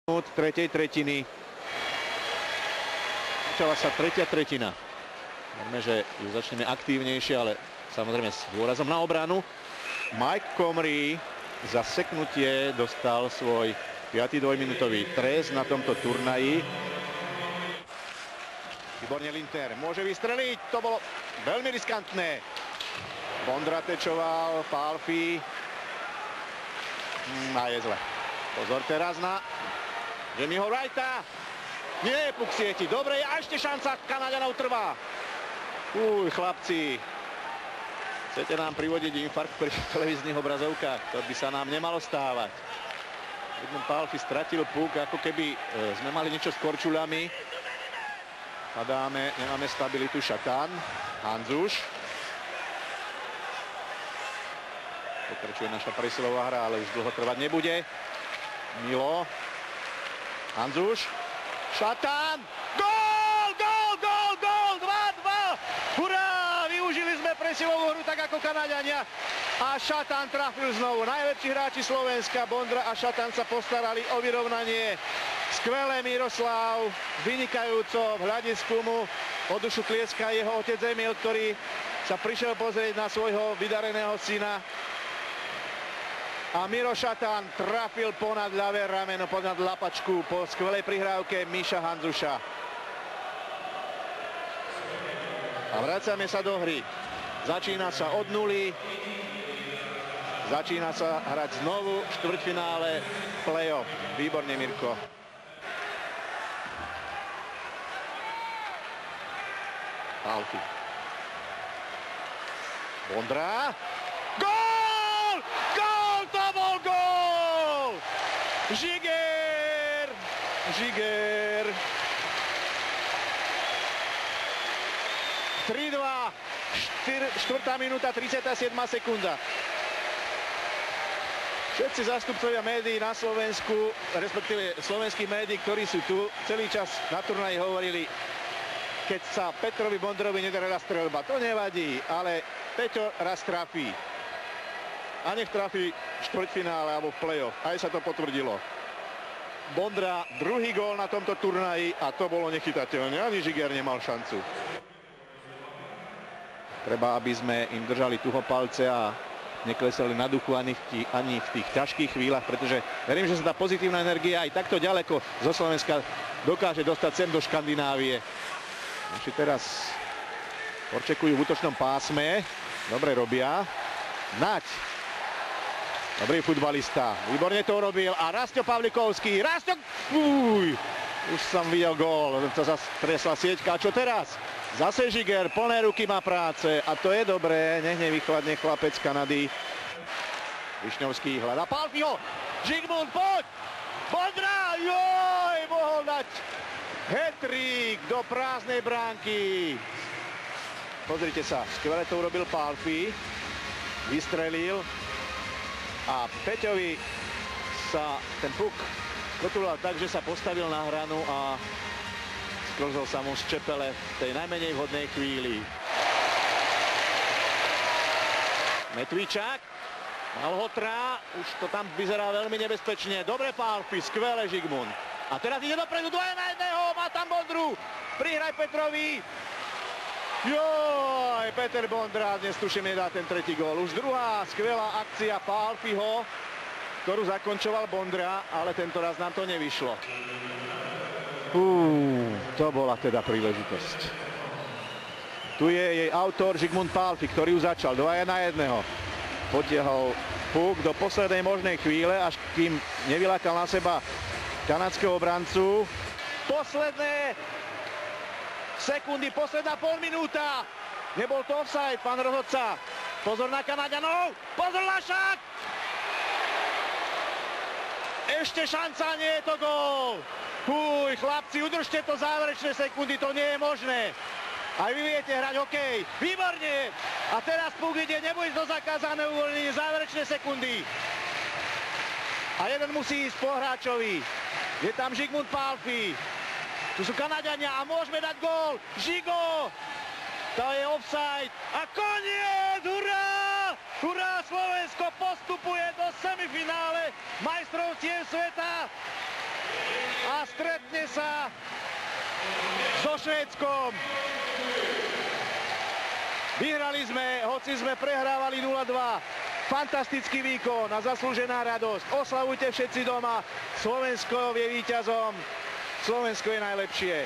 tretej tretiny. Začala sa tretia tretina. Verme, že ju začneme aktívnejšie, ale samozrejme s dôrazom na obranu. Mike Comrie za seknutie dostal svoj 5. dvojminútový trest na tomto turnaji. Výborne Linter môže vystreliť, to bolo veľmi riskantné. Bondra tečoval, Palfi. A je zle. Pozor teraz na Jamieho Wrighta. Nie, puk sieti. Dobre, a ešte šanca Kanaďanov trvá. Chlapci. Chcete nám privodiť infarkt pri televíznych obrazovkách? To by sa nám nemalo stávať. Edmund Palfi stratil puk, ako keby sme mali niečo s korčuľami. Padáme, nemáme stabilitu. Šatan. Hanzuš. Pokračuje naša presilová hra, ale už dlho trvať nebude. Milo. Hanzuš. Šatan. Gól! Gól! Gól! Gól! 2-2! Hurá! Využili sme presilovú hru tak ako Kanaďania. A Šatan trafil znovu. Najlepší hráči Slovenska, Bondra a Šatan, sa postarali o vyrovnanie. Skvelé Miroslav, vynikajúco v hľadisku mu od dušu tlieska jeho otec Emil, ktorý sa prišiel pozrieť na svojho vydareného syna. A Miro Šatan trafil ponad ľavé rameno, ponad lapačku po skvelej prihrávke Miša Hanzuša. A vracame sa do hry. Začína sa od nuly. Začína sa hrať znovu štvrťfinále play-off. Výborne, Mirko. Palfi. Bondra. Gól! Gól! To bol gól! Žiger! Žiger! 3-2. 4. minúta, 37. sekunda. Všetci zástupcovia médií na Slovensku, respektíve slovenských médií, ktorí sú tu, celý čas na turnaji hovorili, keď sa Petrovi Bondrovi nedarila streľba. To nevadí, ale Peťo raz trafí. A nech trafí v štvrťfinále alebo v play-off. Aj sa to potvrdilo. Bondra, druhý gól na tomto turnaji a to bolo nechytateľné. Ani Žiger nemal šancu. Treba, aby sme im držali tuho palce a neklesali na duchu ani v tých ťažkých chvíľach, pretože verím, že sa tá pozitívna energia aj takto ďaleko zo Slovenska dokáže dostať sem do Škandinávie. Naši teraz odčekujú v útočnom pásme. Dobre robia. Naď. Dobrý futbalista. Výborne to urobil. A Rastio Pavlikovský. Rastio... Už som videl gól. To zase tresla sieťka. A čo teraz? Zase Žiger. Plné ruky má práce. A to je dobré. Nech nevychladne chlapec Kanady. Višňovský hľadá Palfiho. Žigmund, poď! Bondra! Joj! Mohol dať hat-trick do prázdnej bránky. Pozrite sa. Skvelé to urobil Palfi. Vystrelil. A Peťovi sa ten puk kotulal tak, že sa postavil na hranu a sklzol sa mu z čepele v tej najmenej vhodnej chvíli. Metvíčák, Malhotra, už to tam vyzerá veľmi nebezpečne. Dobre Palfi, skvelé Žigmund. A teraz ide dopredu, 2-1, má tam Bondru. Prihraj Petrovi. Joj, Peter Bondra dnes tuším nedá ten tretí gól. Už druhá skvelá akcia Palfiho, ktorú zakončoval Bondra, ale tento raz nám to nevyšlo. To bola teda príležitosť. Tu je jej autor Žigmund Palfi, ktorý ju začal 2-1. Potiahol puk do poslednej možnej chvíle, až kým nevylákal na seba kanadského obrancu. Posledné sekundy, posledná pol minúta. Nebol to offside, pán rozhodca. Pozor na Kanaďanov, pozor na šák. Ešte šanca, nie je to gól. Chlapci, udržte to záverečné sekundy, to nie je možné. Aj vy viete hrať hokej. Výborne. A teraz puk ide, nebude to zakázané uvoľnenie, záverečné sekundy. A jeden musí ísť po hráčovi. Je tam Žigmund Palfi. Tu sú Kanaďania a môžeme dať gól. Žigo! To je offside. A koniec! Hurá! Hurá! Slovensko postupuje do semifinále majstrovstiev sveta. sa so Švédskom. Vyhrali sme, hoci sme prehrávali 0-2. Fantastický výkon a zaslúžená radosť. Oslavujte všetci doma. Slovensko je víťazom. Slovensko je najlepšie.